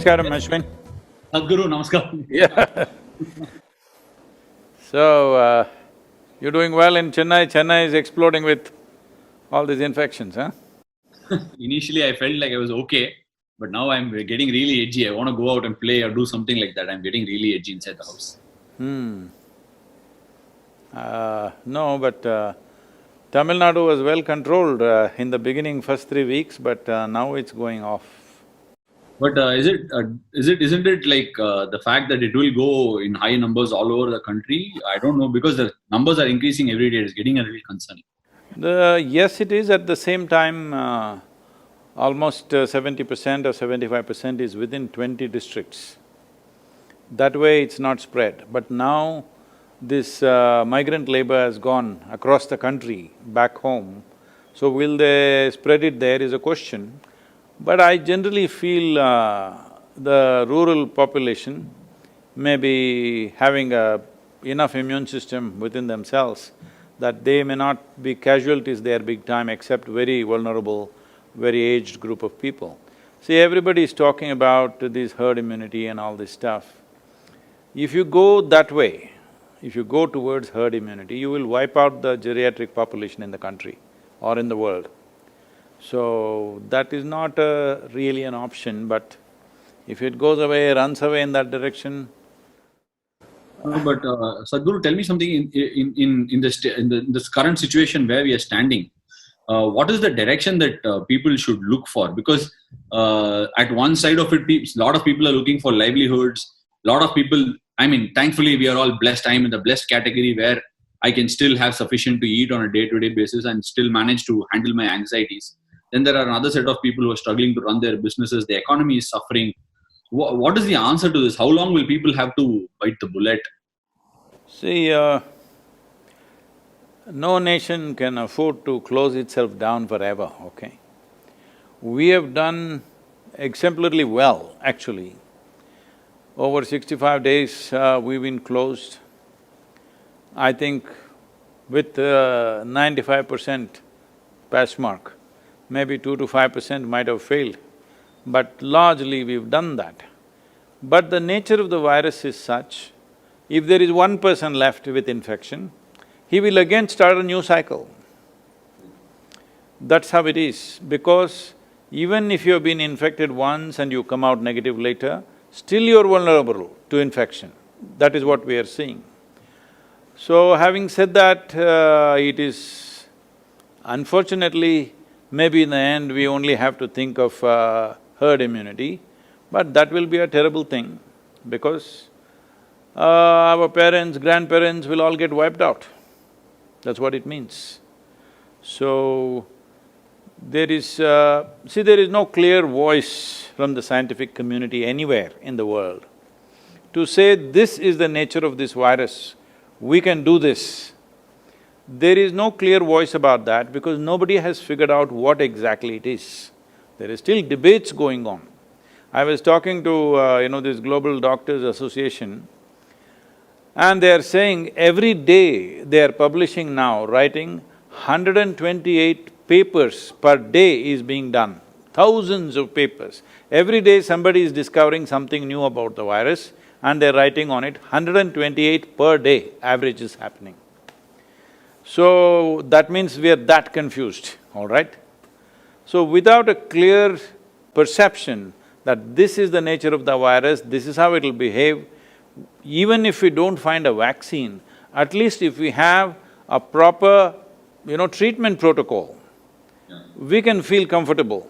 Namaskaram, Ashwin. Sadhguru, namaskar. Yeah. So, you're doing well in Chennai. Chennai is exploding with all these infections, huh? Initially, I felt like I was okay, but now I'm getting really edgy. I want to go out and play or do something like that. I'm getting really edgy inside the house. No, but Tamil Nadu was well controlled in the beginning, first 3 weeks, but now it's going off. But isn't it like the fact that it will go in high numbers all over the country? I don't know, because the numbers are increasing every day. It's getting a little concerning. Yes, it is. At the same time, almost 70% or 75% is within 20 districts. That way it's not spread. But now this migrant labor has gone across the country, back home. So will they spread it there is a question. But I generally feel the rural population may be having enough immune system within themselves that they may not be casualties there big time, except very vulnerable, very aged group of people. See, everybody is talking about this herd immunity and all this stuff. If you go that way, if you go towards herd immunity, you will wipe out the geriatric population in the country or in the world. So, that is not really an option, but if it goes away, runs away in that direction… But Sadhguru, tell me something in this current situation where we are standing. What is the direction that people should look for? Because at one side of it, a lot of people are looking for livelihoods. A lot of people, I mean, thankfully we are all blessed. I'm in the blessed category where I can still have sufficient to eat on a day-to-day basis and still manage to handle my anxieties. Then there are another set of people who are struggling to run their businesses. The economy is suffering. What is the answer to this? How long will people have to bite the bullet? See, no nation can afford to close itself down forever, okay? We have done exemplarily well, actually. Over 65 days, we've been closed. I think with 95% pass mark, maybe 2 to 5% might have failed, but largely we've done that. But the nature of the virus is such, if there is one person left with infection, he will again start a new cycle. That's how it is, because even if you've been infected once and you come out negative later, still you're vulnerable to infection. That is what we are seeing. So having said that, it is… unfortunately, maybe in the end we only have to think of herd immunity, but that will be a terrible thing because our parents, grandparents will all get wiped out. That's what it means. So, there is… see, there is no clear voice from the scientific community anywhere in the world to say this is the nature of this virus, we can do this. There is no clear voice about that because nobody has figured out what exactly it is. There is still debates going on. I was talking to, this Global Doctors Association, and they are saying every day they are publishing now, writing 128 papers per day is being done, thousands of papers. Every day somebody is discovering something new about the virus and they're writing on it, 128 per day average is happening. So, that means we are that confused, all right? So, without a clear perception that this is the nature of the virus, this is how it'll behave, even if we don't find a vaccine, at least if we have a proper, treatment protocol, we can feel comfortable.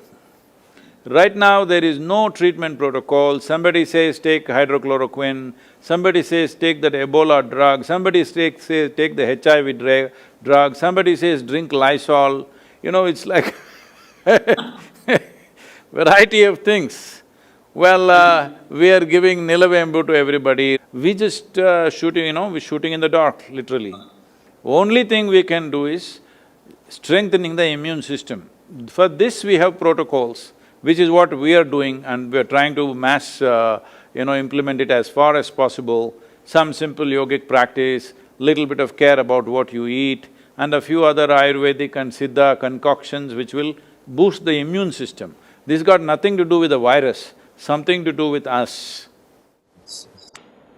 Right now, there is no treatment protocol. Somebody says take hydrochloroquine, somebody says take that Ebola drug, somebody says take the HIV drug, somebody says drink Lysol, it's like variety of things. Well, we are giving Nilavembu to everybody. We just shooting, we're shooting in the dark, literally. Only thing we can do is strengthening the immune system. For this we have protocols, which is what we are doing, and we are trying to mass, implement it as far as possible. Some simple yogic practice, little bit of care about what you eat, and a few other Ayurvedic and Siddha concoctions which will boost the immune system. This got nothing to do with the virus. something to do with us.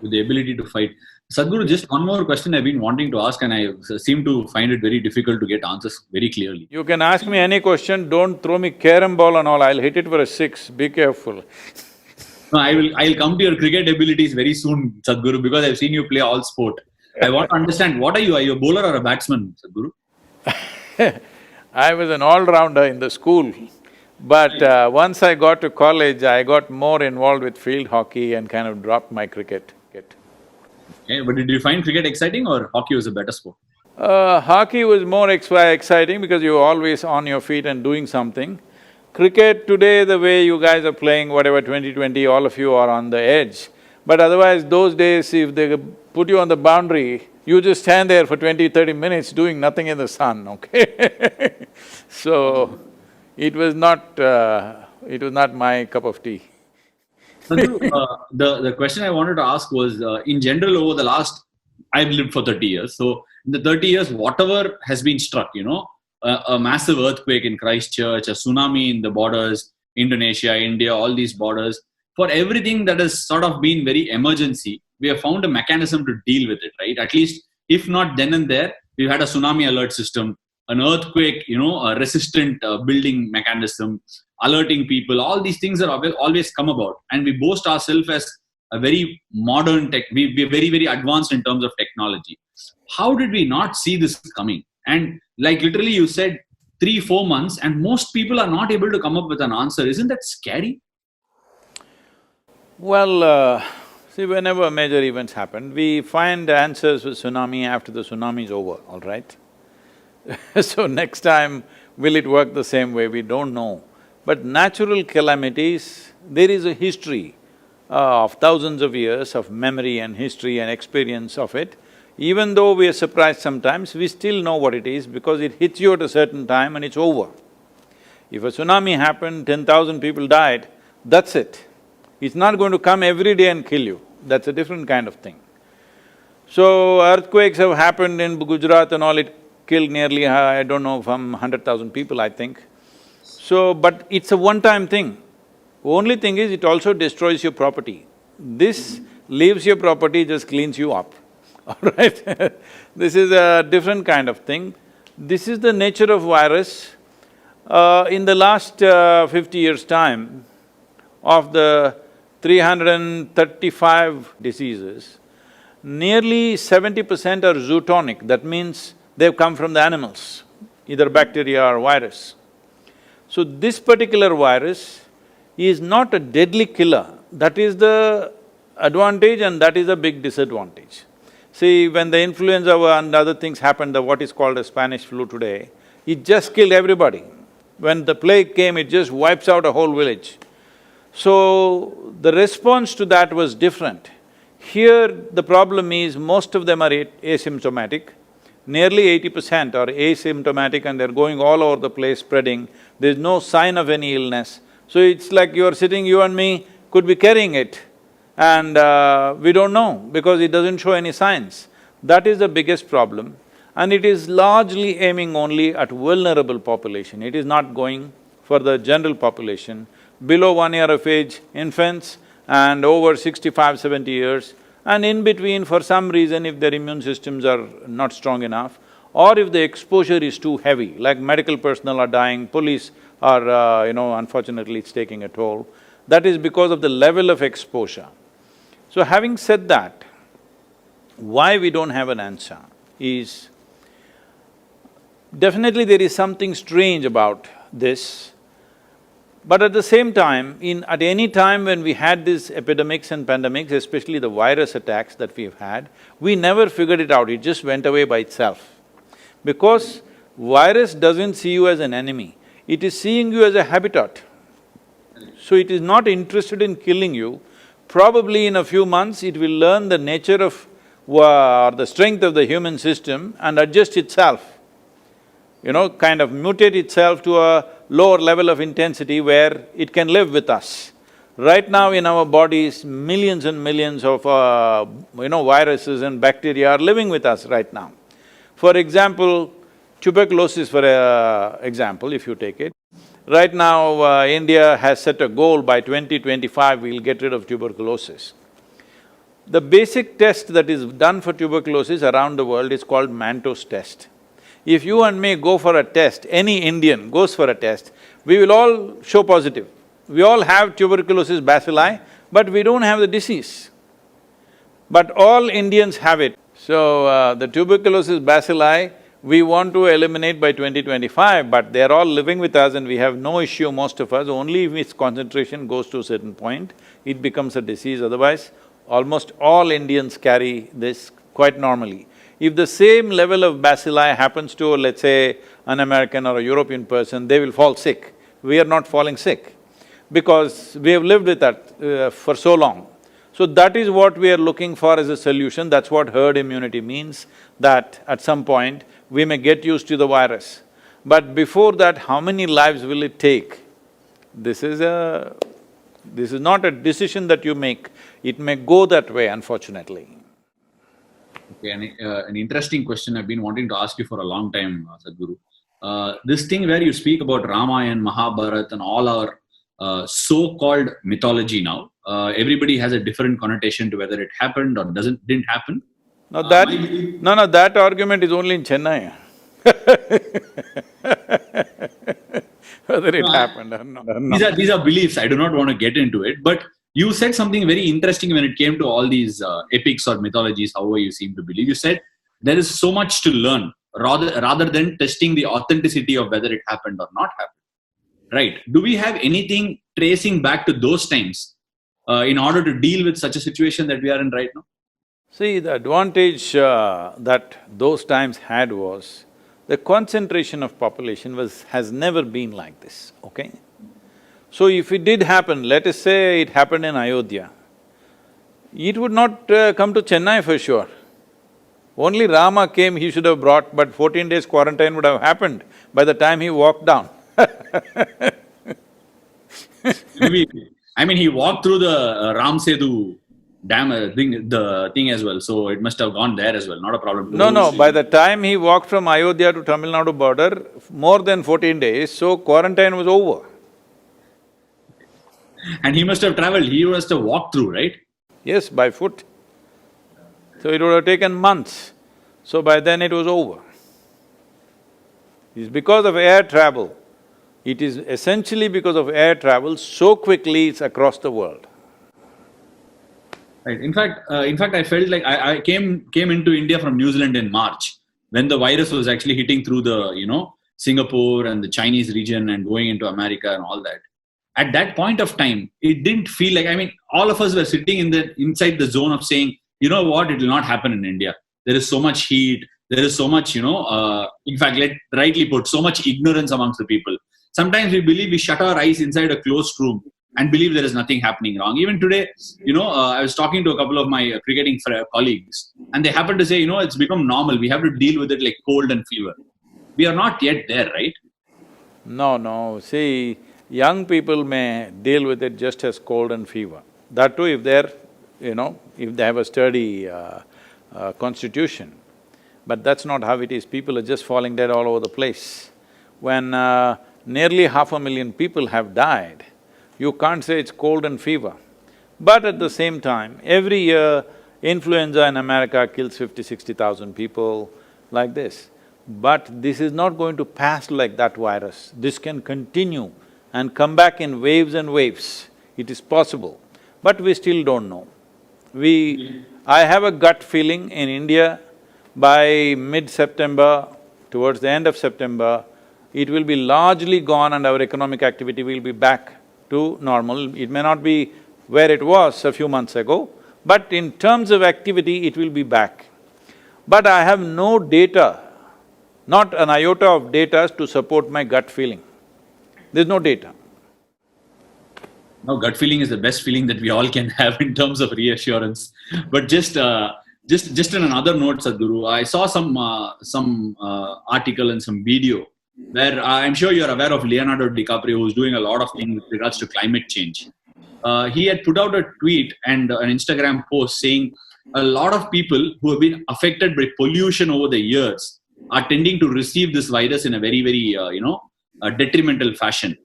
With the ability to fight. Sadhguru, just one more question I've been wanting to ask, and I seem to find it very difficult to get answers very clearly. You can ask me any question, don't throw me carom ball and all, I'll hit it for a 6, be careful. No, I'll come to your cricket abilities very soon, Sadhguru, because I've seen you play all sport. I want to understand, what are you? Are you a bowler or a batsman, Sadhguru? I was an all-rounder in the school, but once I got to college, I got more involved with field hockey and kind of dropped my cricket. Okay, but did you find cricket exciting or hockey was a better sport? Hockey was more exciting because you were always on your feet and doing something. Cricket today, the way you guys are playing, whatever 2020, all of you are on the edge. But otherwise, those days, if they put you on the boundary, you just stand there for 20–30 minutes doing nothing in the sun, okay? So, it was not my cup of tea. Sadhguru, the question I wanted to ask was, in general, over the last… I've lived for 30 years, so in the 30 years, whatever has been struck, a massive earthquake in Christchurch, a tsunami in the borders, Indonesia, India, all these borders, for everything that has sort of been very emergency, we have found a mechanism to deal with it, right? At least, if not then and there, we've had a tsunami alert system, an earthquake, a resistant building mechanism, alerting people. All these things are always come about, and we boast ourselves as a very modern tech. We're very, very advanced in terms of technology. How did we not see this coming? And like literally you said, 3–4 months, and most people are not able to come up with an answer. Isn't that scary? Well, see, whenever major events happen, we find answers with tsunami after the tsunami is over, all right? So next time, will it work the same way? We don't know. But natural calamities, there is a history of thousands of years of memory and history and experience of it. Even though we are surprised sometimes, we still know what it is because it hits you at a certain time and it's over. If a tsunami happened, 10,000 people died, that's it. It's not going to come every day and kill you, that's a different kind of thing. So, earthquakes have happened in Gujarat and all, it killed nearly, I don't know, from 100,000 people, I think. So, but it's a one-time thing. Only thing is, it also destroys your property. This leaves your property, just cleans you up, all right? This is a different kind of thing. This is the nature of virus. In the last 50 years' time, of the 335 diseases, nearly 70% are zootonic, that means they've come from the animals, either bacteria or virus. So this particular virus is not a deadly killer, that is the advantage and that is a big disadvantage. See, when the influenza and other things happened, what is called a Spanish flu today, it just killed everybody. When the plague came, it just wipes out a whole village. So, the response to that was different. Here, the problem is most of them are asymptomatic. Nearly 80% are asymptomatic and they're going all over the place spreading. There's no sign of any illness. So it's like you're sitting, you and me could be carrying it and we don't know because it doesn't show any signs. That is the biggest problem, and it is largely aiming only at vulnerable population. It is not going for the general population. Below 1 year of age, infants, and over 65, 70 years, and in between for some reason if their immune systems are not strong enough, or if the exposure is too heavy, like medical personnel are dying, police are, unfortunately it's taking a toll, that is because of the level of exposure. So having said that, why we don't have an answer is, definitely there is something strange about this, but at the same time, at any time when we had these epidemics and pandemics, especially the virus attacks that we've had, we never figured it out, it just went away by itself. Because virus doesn't see you as an enemy, it is seeing you as a habitat. So it is not interested in killing you. Probably in a few months, it will learn the nature of or the strength of the human system and adjust itself, kind of mutate itself to a lower level of intensity where it can live with us. Right now in our bodies, millions and millions of, viruses and bacteria are living with us right now. For example, tuberculosis for example, if you take it, Right now, India has set a goal by 2025, we'll get rid of tuberculosis. The basic test that is done for tuberculosis around the world is called Manto's test. If you and me go for a test, any Indian goes for a test, we will all show positive. We all have tuberculosis bacilli, but we don't have the disease. But all Indians have it. So, the tuberculosis bacilli, we want to eliminate by 2025, but they're all living with us and we have no issue, most of us. Only if its concentration goes to a certain point, it becomes a disease. Otherwise, almost all Indians carry this quite normally. If the same level of bacilli happens to, let's say, an American or a European person, they will fall sick. We are not falling sick because we have lived with that for so long. So that is what we are looking for as a solution, that's what herd immunity means, that at some point we may get used to the virus. But before that, how many lives will it take? This is not a decision that you make, it may go that way, unfortunately. Okay, an interesting question I've been wanting to ask you for a long time, Sadhguru. This thing where you speak about Ramayana, Mahabharata and all our so-called mythology now, everybody has a different connotation to whether it happened or didn't happen. No, that argument is only in Chennai. Whether it happened or not. These are beliefs, I do not want to get into it, but you said something very interesting when it came to all these epics or mythologies, however you seem to believe. You said there is so much to learn rather than testing the authenticity of whether it happened or not happened. Right. Do we have anything tracing back to those times in order to deal with such a situation that we are in right now? See, the advantage that those times had was, the concentration of population has never been like this, okay? So if it did happen, let us say it happened in Ayodhya, it would not come to Chennai for sure. Only Rama came, he should have brought, but 14 days quarantine would have happened by the time he walked down. Maybe, he walked through the Ram Setu dam the thing as well, so it must have gone there as well, not a problem. No, by the time he walked from Ayodhya to Tamil Nadu border, more than 14 days, so quarantine was over. And he must have traveled, he must have walked through, right? Yes, by foot. So it would have taken months, so by then it was over. It's because of air travel. It is essentially because of air travel, so quickly it's across the world. Right. In fact, I felt like I came into India from New Zealand in March when the virus was actually hitting through the, Singapore and the Chinese region and going into America and all that. At that point of time, it didn't feel like, all of us were sitting inside the zone of saying, you know what, it will not happen in India. There is so much heat, there is so much, in fact, rightly put, so much ignorance amongst the people. Sometimes we believe we shut our eyes inside a closed room and believe there is nothing happening wrong. Even today, I was talking to a couple of my cricketing colleagues and they happened to say, it's become normal. We have to deal with it like cold and fever. We are not yet there, right? No. See, young people may deal with it just as cold and fever. That too if they're, if they have a sturdy constitution. But that's not how it is. People are just falling dead all over the place. When nearly 500,000 people have died, you can't say it's cold and fever. But at the same time, every year, influenza in America kills 50,000–60,000 people, like this. But this is not going to pass like that virus. This can continue and come back in waves and waves. It is possible, but we still don't know. I have a gut feeling in India, by mid-September, towards the end of September, it will be largely gone and our economic activity will be back to normal. It may not be where it was a few months ago, but in terms of activity, it will be back. But I have no data, not an iota of data to support my gut feeling. There's no data. No, gut feeling is the best feeling that we all can have in terms of reassurance. But just on another note, Sadhguru, I saw some article and some video where I'm sure you're aware of Leonardo DiCaprio, who's doing a lot of things with regards to climate change. He had put out a tweet and an Instagram post saying a lot of people who have been affected by pollution over the years are tending to receive this virus in a very, very, detrimental fashion.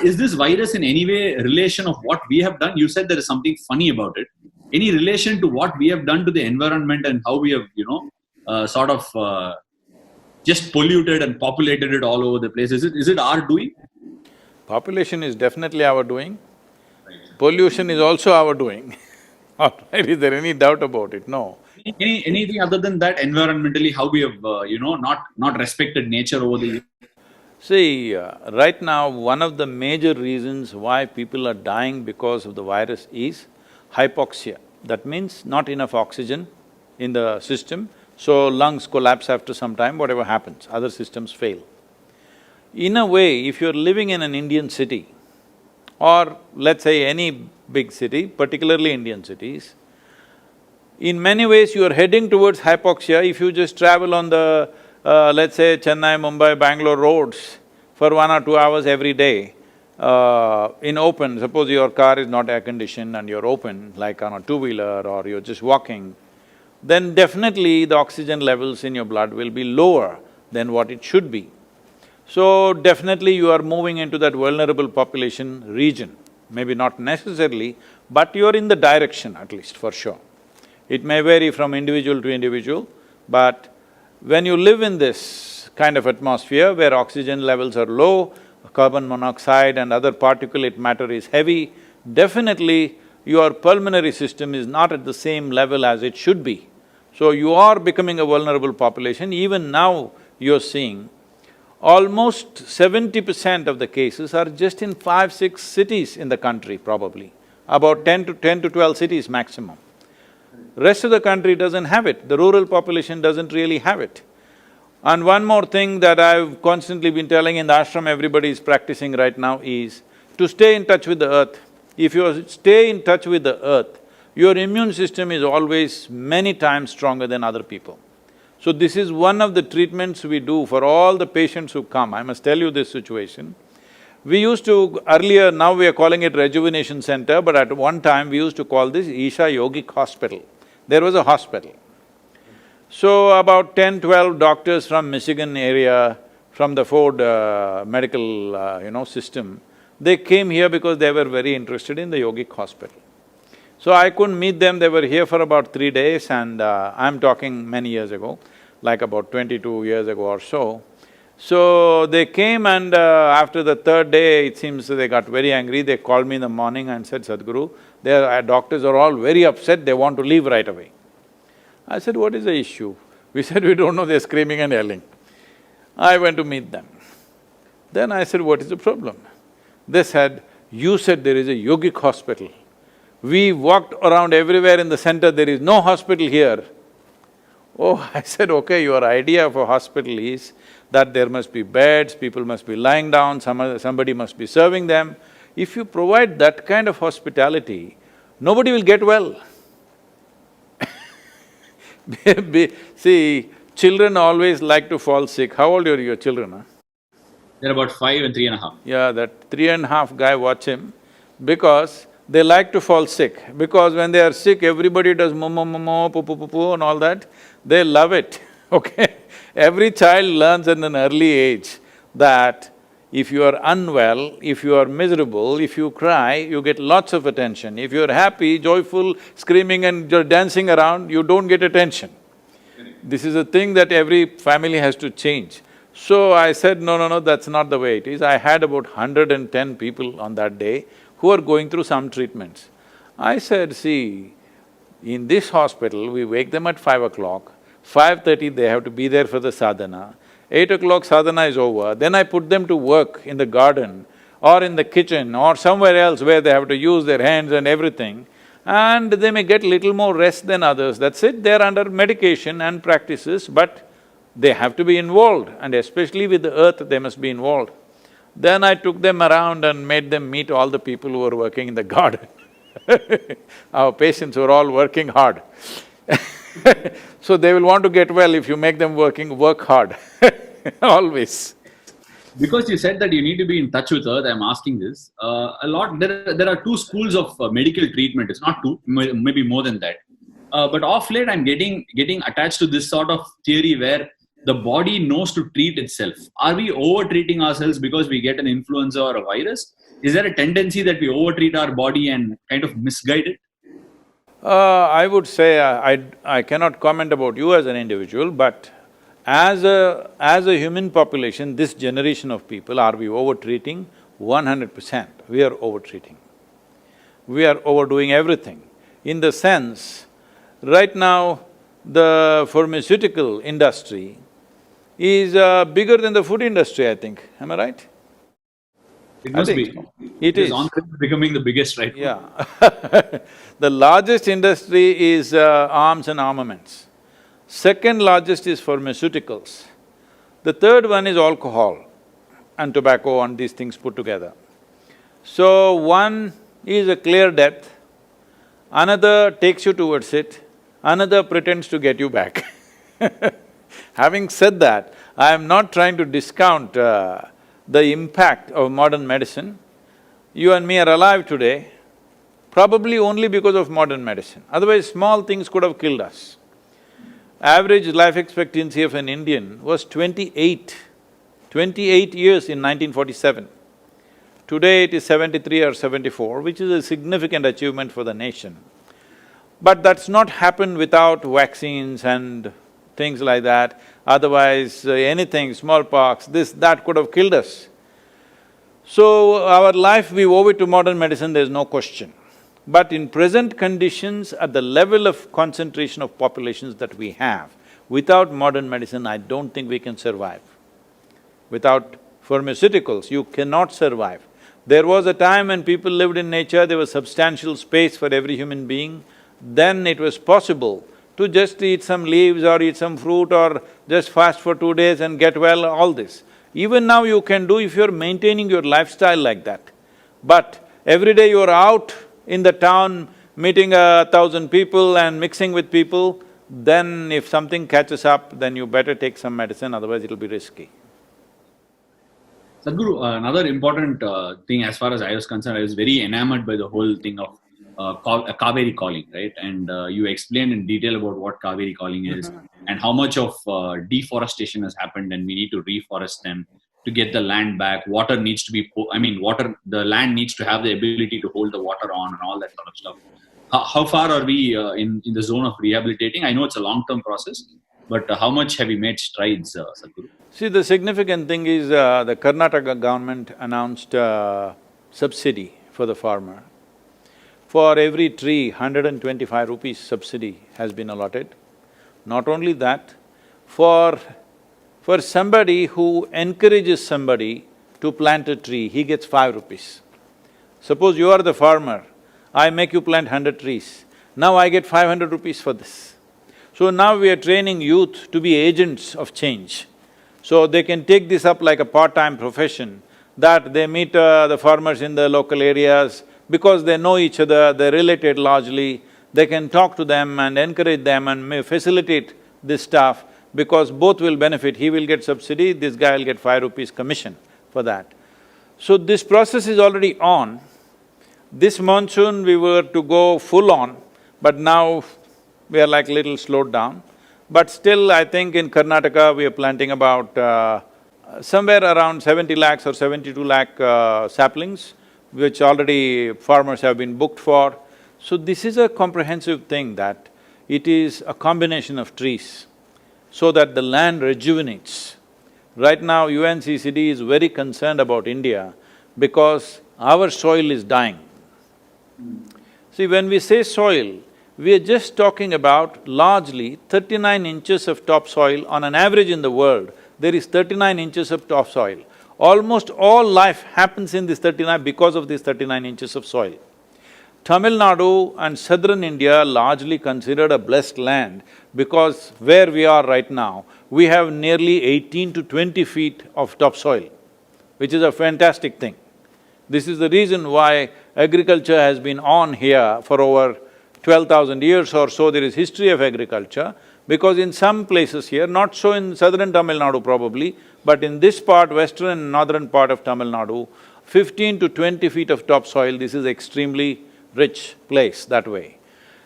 Is this virus in any way a relation of what we have done? You said there is something funny about it. Any relation to what we have done to the environment and how we have, just polluted and populated it all over the place? Is it our doing? Population is definitely our doing. Pollution is also our doing. All right, is there any doubt about it? No. Anything other than that, environmentally, how we have, not respected nature over the years? See, right now, one of the major reasons why people are dying because of the virus is hypoxia. That means not enough oxygen in the system, so lungs collapse after some time, whatever happens, other systems fail. In a way, if you're living in an Indian city, or let's say any big city, particularly Indian cities, in many ways you are heading towards hypoxia if you just travel on the, let's say Chennai, Mumbai, Bangalore roads for 1 or 2 hours every day, in open, suppose your car is not air-conditioned and you're open, like on a two-wheeler or you're just walking, then definitely the oxygen levels in your blood will be lower than what it should be. So definitely you are moving into that vulnerable population region. Maybe not necessarily, but you're in the direction at least, for sure. It may vary from individual to individual, but when you live in this kind of atmosphere where oxygen levels are low, carbon monoxide and other particulate matter is heavy, definitely your pulmonary system is not at the same level as it should be. So you are becoming a vulnerable population. Even now you're seeing almost 70% of the cases are just in 5-6 cities in the country probably, about 10 to 12 cities maximum. Rest of the country doesn't have it, the rural population doesn't really have it. And one more thing that I've constantly been telling in the ashram, everybody is practicing right now is to stay in touch with the earth. If you stay in touch with the earth, your immune system is always many times stronger than other people. So this is one of the treatments we do for all the patients who come. I must tell you this situation. We used to… earlier, now we are calling it Rejuvenation Center, but at one time we used to call this Isha Yogic Hospital. There was a hospital. So about 10-12 doctors from Michigan area, from the Ford medical system, they came here because they were very interested in the yogic hospital. So I couldn't meet them, they were here for about 3 days and I'm talking many years ago, like about 22 years ago or so. So they came and after the third day, it seems they got very angry, they called me in the morning and said, Sadhguru, their doctors are all very upset, they want to leave right away. I said, what is the issue? We said, we don't know, they're screaming and yelling. I went to meet them. Then I said, what is the problem? They said, you said there is a yogic hospital. We walked around everywhere in the center, there is no hospital here. Oh, I said, okay, your idea of a hospital is that there must be beds, people must be lying down, somebody must be serving them. If you provide that kind of hospitality, nobody will get well. See, children always like to fall sick. How old are your children, huh? They're about 5 and 3.5. Yeah, that 3.5 guy, watch him, because they like to fall sick. Because when they are sick, everybody does mo, poo, poo, poo, poo and all that. They love it, okay? Every child learns at an early age that if you are unwell, if you are miserable, if you cry, you get lots of attention. If you're happy, joyful, screaming and you're dancing around, you don't get attention. This is a thing that every family has to change. So I said, no, that's not the way it is. I had about 110 people on that day who are going through some treatments. I said, see, in this hospital, we wake them at 5 o'clock, 5:30 they have to be there for the sadhana, 8 o'clock sadhana is over, then I put them to work in the garden or in the kitchen or somewhere else where they have to use their hands and everything, and they may get little more rest than others, that's it, they're under medication and practices, but they have to be involved, and especially with the earth, they must be involved. Then I took them around and made them meet all the people who were working in the garden. Our patients were all working hard. So they will want to get well if you make them work hard, always. Because you said that you need to be in touch with earth, I'm asking this. There are two schools of medical treatment, it's not two, maybe more than that. But off late I'm getting attached to this sort of theory where the body knows to treat itself. Are we over-treating ourselves because we get an influenza or a virus? Is there a tendency that we over-treat our body and kind of misguide it? I would say I cannot comment about you as an individual, but as a human population, this generation of people, are we over-treating? 100%, we are over-treating. We are overdoing everything. In the sense, right now, the pharmaceutical industry is bigger than the food industry, I think. Am I right? It I must think be. it It is is. on becoming the biggest right now. Yeah. The largest industry is arms and armaments. Second largest is pharmaceuticals. The third one is alcohol and tobacco and these things put together. So one is a clear death, another takes you towards it, another pretends to get you back. Having said that, I am not trying to discount the impact of modern medicine. You and me are alive today, probably only because of modern medicine. Otherwise, small things could have killed us. Average life expectancy of an Indian was 28 years in 1947. Today it is 73 or 74, which is a significant achievement for the nation. But that's not happened without vaccines and things like that. Otherwise, anything, smallpox, this, that could have killed us. So, our life, we owe it to modern medicine, there's no question. But in present conditions, at the level of concentration of populations that we have, without modern medicine, I don't think we can survive. Without pharmaceuticals, you cannot survive. There was a time when people lived in nature, there was substantial space for every human being, then it was possible to just eat some leaves or eat some fruit or just fast for 2 days and get well, all this. Even now you can do if you're maintaining your lifestyle like that. But every day you're out in the town, meeting 1,000 people and mixing with people, then if something catches up, then you better take some medicine, otherwise it'll be risky. Sadhguru, another important thing as far as I was concerned, I was very enamored by the whole thing of Cauvery calling, right? And you explained in detail about what Cauvery calling is and how much of deforestation has happened, and we need to reforest them to get the land back. Water needs to be, the land needs to have the ability to hold the water on and all that sort of stuff. How far are we in the zone of rehabilitating? I know it's a long-term process, but how much have we made strides, Sadhguru? See, the significant thing is the Karnataka government announced subsidy for the farmer. For every tree, 125 rupees subsidy has been allotted. Not only that, for somebody who encourages somebody to plant a tree, he gets 5 rupees. Suppose you are the farmer, I make you plant 100 trees, now I get 500 rupees for this. So now we are training youth to be agents of change. So they can take this up like a part-time profession, that they meet the farmers in the local areas, because they know each other, they're related largely, they can talk to them and encourage them and may facilitate this stuff, because both will benefit. He will get subsidy, this guy will get 5 rupees commission for that. So this process is already on. This monsoon we were to go full on, but now we are like little slowed down. But still, I think in Karnataka we are planting about somewhere around 70 lakhs or 72 lakh saplings, which already farmers have been booked for. So this is a comprehensive thing, that it is a combination of trees so that the land rejuvenates. Right now UNCCD is very concerned about India because our soil is dying. See, when we say soil, we are just talking about largely 39 inches of topsoil. On an average in the world, there is 39 inches of topsoil. Almost all life happens in this 39 because of this 39 inches of soil. Tamil Nadu and southern India largely considered a blessed land because where we are right now, we have nearly 18 to 20 feet of topsoil, which is a fantastic thing. This is the reason why agriculture has been on here for over 12,000 years or so. There is history of agriculture, because in some places here, not so in southern Tamil Nadu probably, but in this part, western and northern part of Tamil Nadu, 15 to 20 feet of topsoil, this is extremely rich place that way.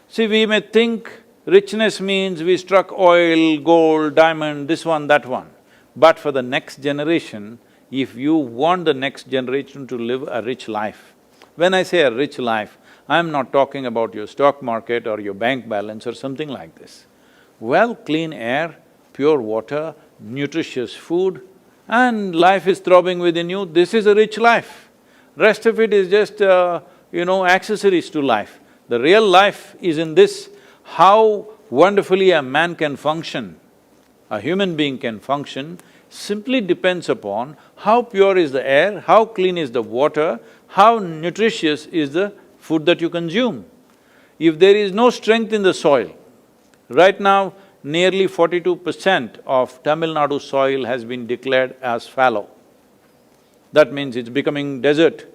See, we may think Richness means we struck oil, gold, diamond, this one, that one. But for the next generation, if you want the next generation to live a rich life, when I say a rich life, I'm not talking about your stock market or your bank balance or something like this. Well, clean air, pure water, nutritious food, and life is throbbing within you, this is a rich life. Rest of it is just, accessories to life. The real life is in this, how wonderfully a man can function, a human being can function, simply depends upon how pure is the air, how clean is the water, how nutritious is the food that you consume. If there is no strength in the soil, right now nearly 42% of Tamil Nadu soil has been declared as fallow. That means it's becoming desert.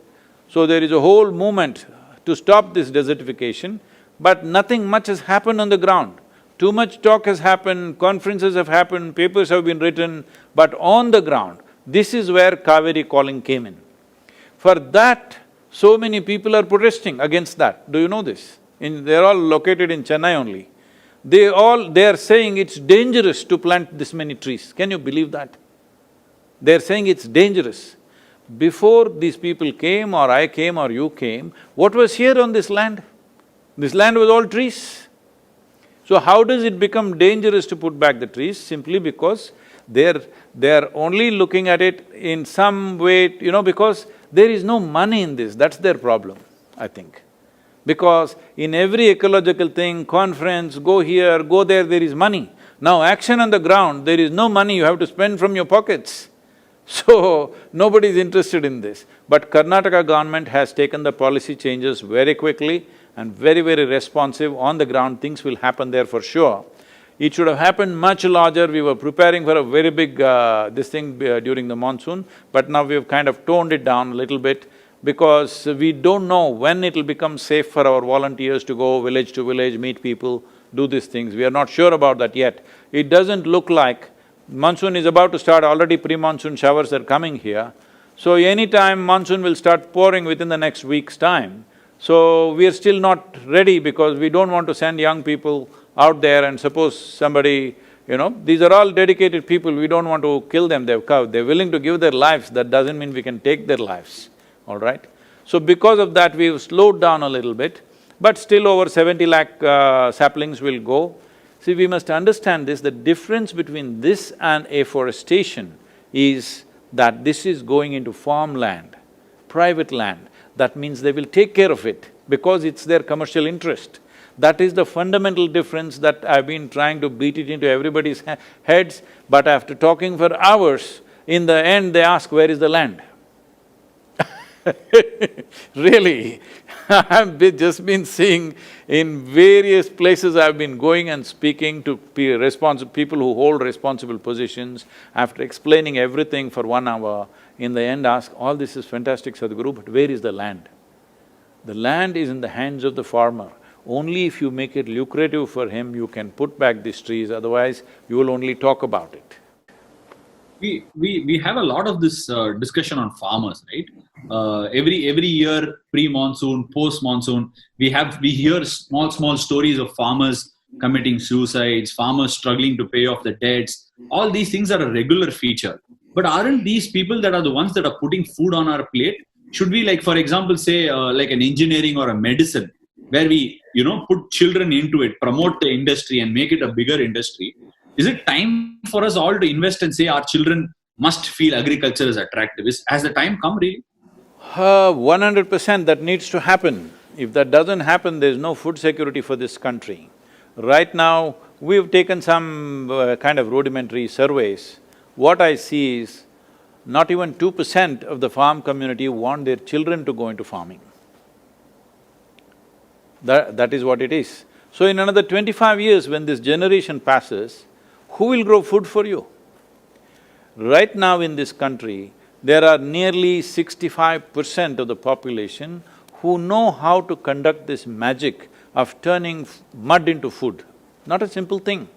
So there is a whole movement to stop this desertification, but nothing much has happened on the ground. Too much talk has happened, conferences have happened, papers have been written, but on the ground, this is where Cauvery calling came in. For that, so many people are protesting against that. Do you know this? They're all located in Chennai only. They are saying it's dangerous to plant this many trees. Can you believe that? They're saying it's dangerous. Before these people came or I came or you came, what was here on this land? This land was all trees. So how does it become dangerous to put back the trees? Simply because they're only looking at it in some way, because there is no money in this, that's their problem, I think. Because in every ecological thing, conference, go here, go there, there is money. Now action on the ground, there is no money, you have to spend from your pockets. So, nobody is interested in this. But Karnataka government has taken the policy changes very quickly and very, very responsive. On the ground, things will happen there for sure. It should have happened much larger. We were preparing for a very big during the monsoon, but now we've kind of toned it down a little bit because we don't know when it'll become safe for our volunteers to go village to village, meet people, do these things. We are not sure about that yet. It doesn't look like… Monsoon is about to start, already pre-monsoon showers are coming here. So anytime monsoon will start pouring within the next week's time. So we are still not ready because we don't want to send young people out there and suppose somebody, these are all dedicated people, we don't want to kill them, they're willing to give their lives, that doesn't mean we can take their lives, all right? So because of that, we've slowed down a little bit, but still over 70 lakh saplings will go. See, we must understand this, the difference between this and afforestation is that this is going into farmland, private land. That means they will take care of it because it's their commercial interest. That is the fundamental difference that I've been trying to beat it into everybody's heads, but after talking for hours, in the end they ask, where is the land? Really, I've just been seeing in various places I've been going and speaking to people who hold responsible positions. After explaining everything for 1 hour, in the end ask, all this is fantastic, Sadhguru, but where is the land? The land is in the hands of the farmer. Only if you make it lucrative for him, you can put back these trees, otherwise you will only talk about it. We have a lot of this discussion on farmers, right? Every year, pre-monsoon, post-monsoon, we hear small stories of farmers committing suicides, farmers struggling to pay off the debts. All these things are a regular feature. But aren't these people that are the ones that are putting food on our plate? Should we, like, for example, say like an engineering or a medicine, where we, put children into it, promote the industry and make it a bigger industry? Is it time for us all to invest and say our children must feel agriculture is attractive? Has the time come really? 100% that needs to happen. If that doesn't happen, there's no food security for this country. Right now, we've taken some kind of rudimentary surveys. What I see is, not even 2% of the farm community want their children to go into farming. That is what it is. So in another 25 years, when this generation passes, who will grow food for you? Right now in this country, there are nearly 65% of the population who know how to conduct this magic of turning mud into food. Not a simple thing.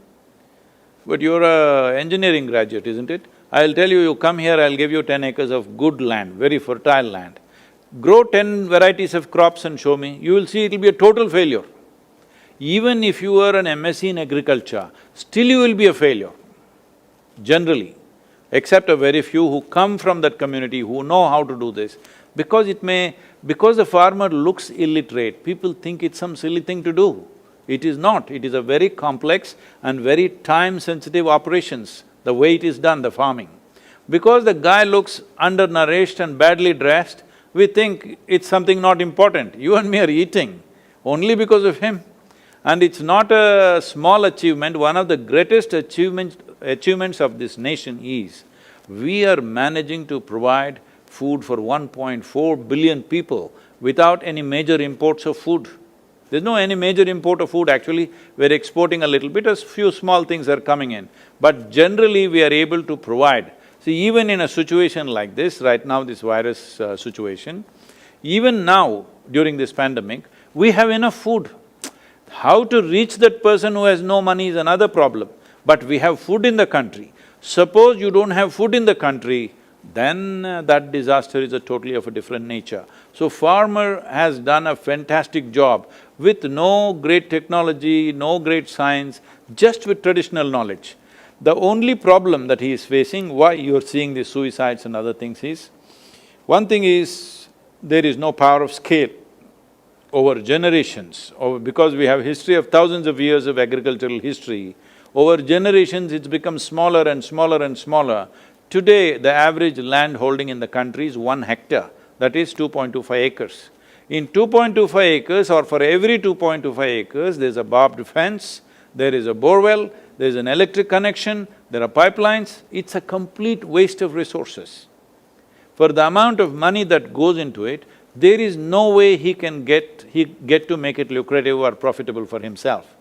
But you're an engineering graduate, isn't it? I'll tell you, you come here, I'll give you 10 acres of good land, very fertile land. Grow 10 varieties of crops and show me, you will see it'll be a total failure. Even if you are an MSc in agriculture, still you will be a failure, generally, except a very few who come from that community, who know how to do this. Because the farmer looks illiterate, people think it's some silly thing to do. It is not, it is a very complex and very time-sensitive operations, the way it is done, the farming. Because the guy looks undernourished and badly dressed, we think it's something not important. You and me are eating only because of him. And it's not a small achievement. One of the greatest achievements of this nation is, we are managing to provide food for 1.4 billion people without any major imports of food. There's no any major import of food, actually, we're exporting a little bit, a few small things are coming in. But generally, we are able to provide. See, even in a situation like this, right now this virus situation, even now, during this pandemic, we have enough food. How to reach that person who has no money is another problem, but we have food in the country. Suppose you don't have food in the country, then that disaster is totally of a different nature. So farmer has done a fantastic job with no great technology, no great science, just with traditional knowledge. The only problem that he is facing, why you're seeing these suicides and other things is, one thing is, there is no power of scale over generations, because we have history of thousands of years of agricultural history. Over generations, it's become smaller and smaller and smaller. Today, the average land holding in the country is 1 hectare, that is 2.25 acres. In 2.25 acres, or for every 2.25 acres, there's a barbed fence, there is a borewell, there's an electric connection, there are pipelines. It's a complete waste of resources. For the amount of money that goes into it, there is no way he get to make it lucrative or profitable for himself.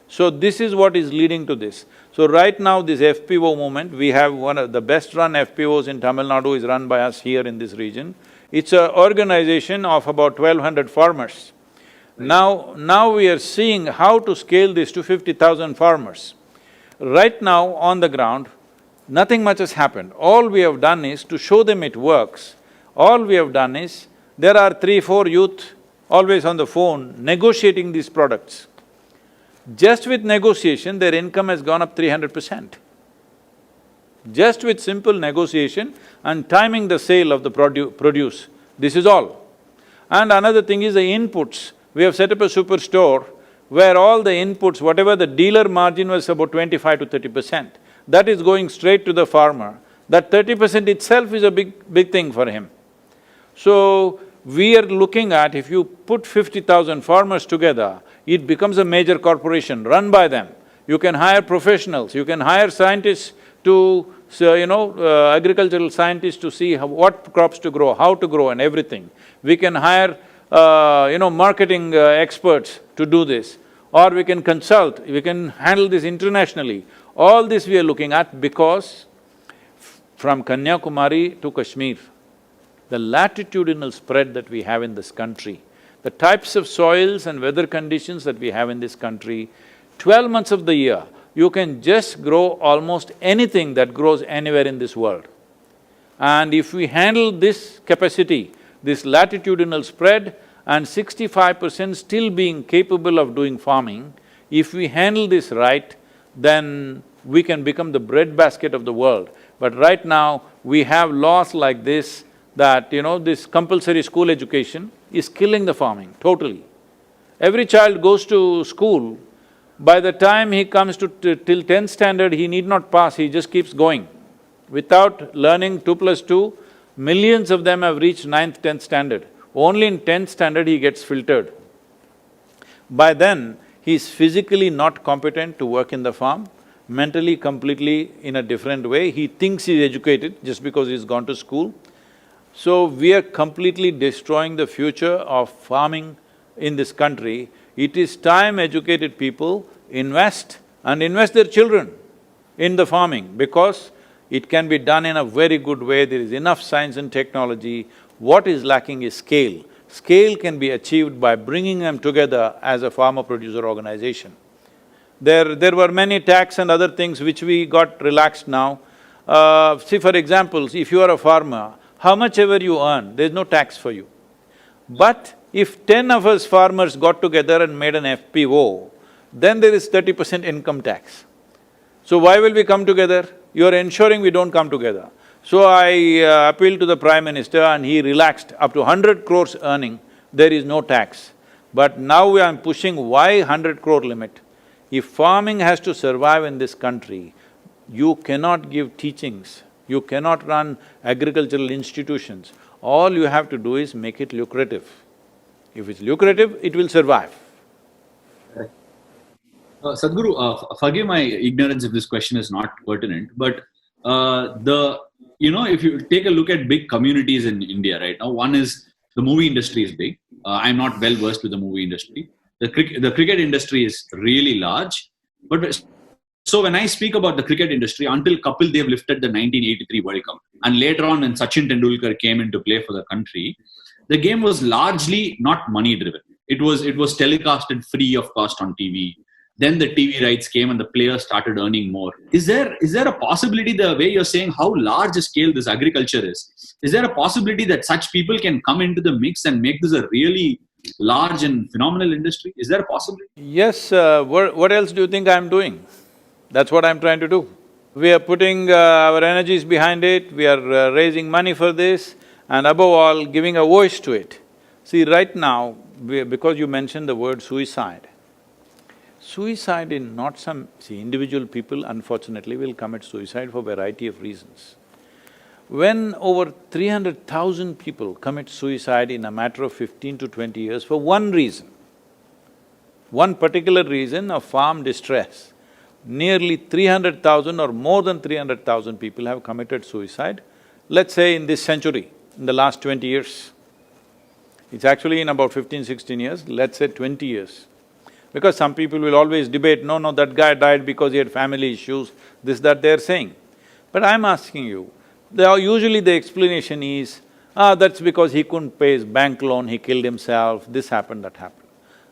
So this is what is leading to this. So right now, this FPO movement, we have one of the best run FPOs in Tamil Nadu is run by us here in this region. It's an organization of about 1,200 farmers. Now we are seeing how to scale this to 50,000 farmers. Right now, on the ground, nothing much has happened. All we have done is to show them it works. All we have done is, there are 3-4 youth always on the phone negotiating these products. Just with negotiation, their income has gone up 300%. Just with simple negotiation and timing the sale of the produce, this is all. And another thing is the inputs. We have set up a superstore where all the inputs, whatever the dealer margin was about 25 to 30%, that is going straight to the farmer. That 30% itself is a big thing for him. So, we are looking at, if you put 50,000 farmers together, it becomes a major corporation run by them. You can hire professionals, you can hire scientists to, agricultural scientists to see what crops to grow, how to grow and everything. We can hire, marketing experts to do this, or we can consult, we can handle this internationally. All this we are looking at because from Kanyakumari to Kashmir, the latitudinal spread that we have in this country, the types of soils and weather conditions that we have in this country, 12 months of the year, you can just grow almost anything that grows anywhere in this world. And if we handle this capacity, this latitudinal spread, and 65% still being capable of doing farming, if we handle this right, then we can become the breadbasket of the world. But right now, we have laws like this, that, this compulsory school education is killing the farming, totally. Every child goes to school, by the time he comes to till 10th standard, he need not pass, he just keeps going. Without learning 2+2, millions of them have reached 9th, 10th standard. Only in 10th standard he gets filtered. By then, he is physically not competent to work in the farm, mentally completely in a different way. He thinks he's educated just because he's gone to school. So, we are completely destroying the future of farming in this country. It is time educated people invest and invest their children in the farming, because it can be done in a very good way, there is enough science and technology. What is lacking is scale. Scale can be achieved by bringing them together as a farmer-producer organization. There were many tax and other things which we got relaxed now. See, for example, if you are a farmer, how much ever you earn, there's no tax for you. But if 10 of us farmers got together and made an FPO, then there is 30% income tax. So why will we come together? You are ensuring we don't come together. So I appealed to the Prime Minister and he relaxed up to 100 crores earning, there is no tax. But now I'm pushing why 100 crore limit? If farming has to survive in this country, you cannot give teachings, you cannot run agricultural institutions. All you have to do is make it lucrative. If it's lucrative, it will survive. Sadhguru, forgive my ignorance if this question is not pertinent, but if you take a look at big communities in India right now, one is the movie industry is big. I'm not well versed with the movie industry. The cricket industry is really large. But so when I speak about the cricket industry, until Kapil Dev lifted the 1983 World Cup, and later on when Sachin Tendulkar came into play for the country, the game was largely not money driven. It was telecasted free of cost on TV. Then the TV rights came and the players started earning more. Is there a possibility, the way you're saying how large a scale this agriculture is there a possibility that such people can come into the mix and make this a really large and phenomenal industry? Is there a possibility? Yes, what else do you think I'm doing? That's what I'm trying to do. We are putting our energies behind it, we are raising money for this, and above all, giving a voice to it. See, right now, because you mentioned the word suicide, suicide is not some… See, individual people unfortunately will commit suicide for a variety of reasons. When over 300,000 people commit suicide in a matter of 15 to 20 years for one reason, one particular reason of farm distress, nearly 300,000 or more than 300,000 people have committed suicide, let's say in this century, in the last 20 years. It's actually in about 15, 16 years, let's say 20 years. Because some people will always debate, no, that guy died because he had family issues, this, that they're saying. But I'm asking you, usually the explanation is, that's because he couldn't pay his bank loan, he killed himself, this happened, that happened.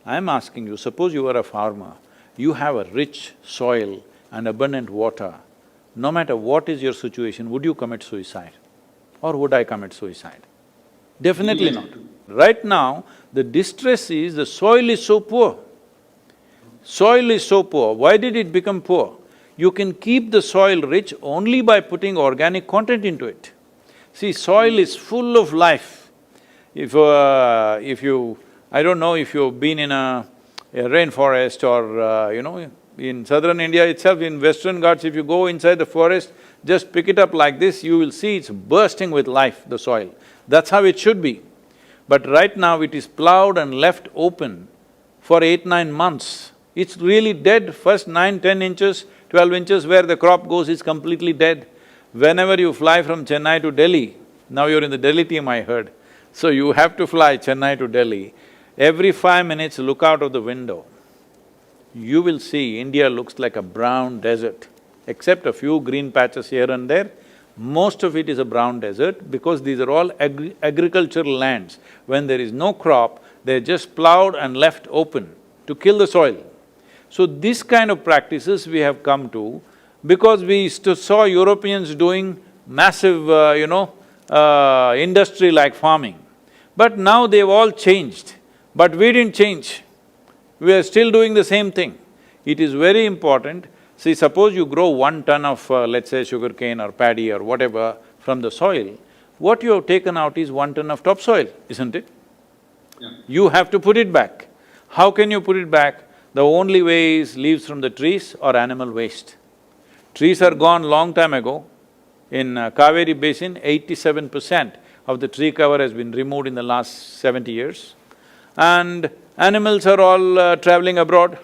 I'm asking you, suppose you are a farmer, you have a rich soil and abundant water, no matter what is your situation, would you commit suicide? Or would I commit suicide? Definitely not. Right now, the distress is the soil is so poor. Soil is so poor. Why did it become poor? You can keep the soil rich only by putting organic content into it. See, soil is full of life. If you… I don't know if you've been in a rainforest or, in southern India itself, in Western Ghats, if you go inside the forest, just pick it up like this, you will see it's bursting with life, the soil. That's how it should be. But right now it is plowed and left open for 8, 9 months. It's really dead. First 9, 10 inches, 12 inches where the crop goes is completely dead. Whenever you fly from Chennai to Delhi, now you're in the Delhi team, I heard, so you have to fly Chennai to Delhi, every 5 minutes look out of the window. You will see India looks like a brown desert, except a few green patches here and there. Most of it is a brown desert because these are all agricultural lands. When there is no crop, they're just plowed and left open to kill the soil. So this kind of practices we have come to because we saw Europeans doing massive, industry like farming. But now they've all changed, but we didn't change. We are still doing the same thing. It is very important. See, suppose you grow 1 ton of, let's say, sugarcane or paddy or whatever from the soil, what you have taken out is 1 ton of topsoil, isn't it? Yeah. You have to put it back. How can you put it back? The only way is leaves from the trees or animal waste. Trees are gone long time ago. In Cauvery basin, 87% of the tree cover has been removed in the last 70 years. And animals are all traveling abroad.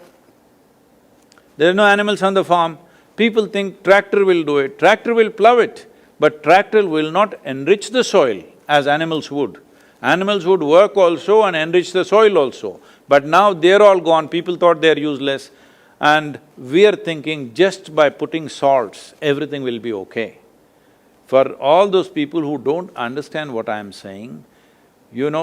There are no animals on the farm. People think tractor will do it, tractor will plow it, but tractor will not enrich the soil as animals would. Animals would work also and enrich the soil also. But now they're all gone, people thought they're useless, and we are thinking just by putting salts, everything will be okay. For all those people who don't understand what I'm saying, in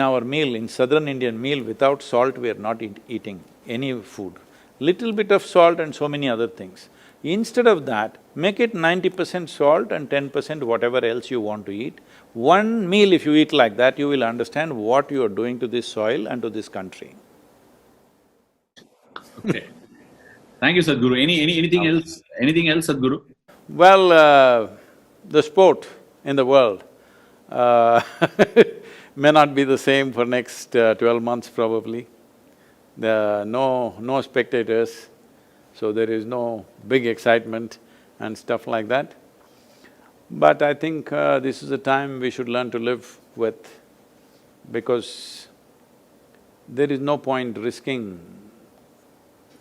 our meal, in southern Indian meal, without salt we are not eating any food. Little bit of salt and so many other things. Instead of that, make it 90% salt and 10% whatever else you want to eat. One meal if you eat like that, you will understand what you are doing to this soil and to this country. Okay. Thank you, Sadhguru. Anything else? Anything else, Sadhguru? Well, the sport in the world uh, may not be the same for next 12 months probably. No spectators, so there is no big excitement and stuff like that. But I think this is a time we should learn to live with, because there is no point risking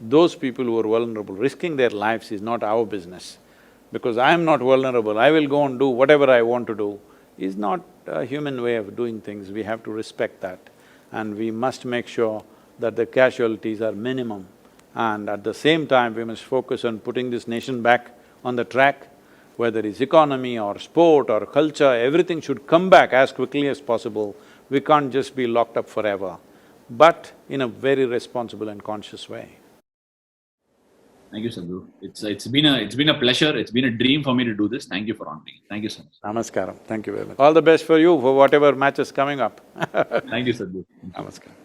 those people who are vulnerable. Risking their lives is not our business. Because I am not vulnerable, I will go and do whatever I want to do, is not a human way of doing things. We have to respect that. And we must make sure that the casualties are minimum. And at the same time, we must focus on putting this nation back on the track, whether it's economy or sport or culture, everything should come back as quickly as possible. We can't just be locked up forever, but in a very responsible and conscious way. Thank you, Sadhguru. It's been a pleasure. It's been a dream for me to do this. Thank you for honoring. Thank you so much. Namaskaram, thank you very much. All the best for you for whatever match is coming up. Thank you, Sadhguru. Namaskaram.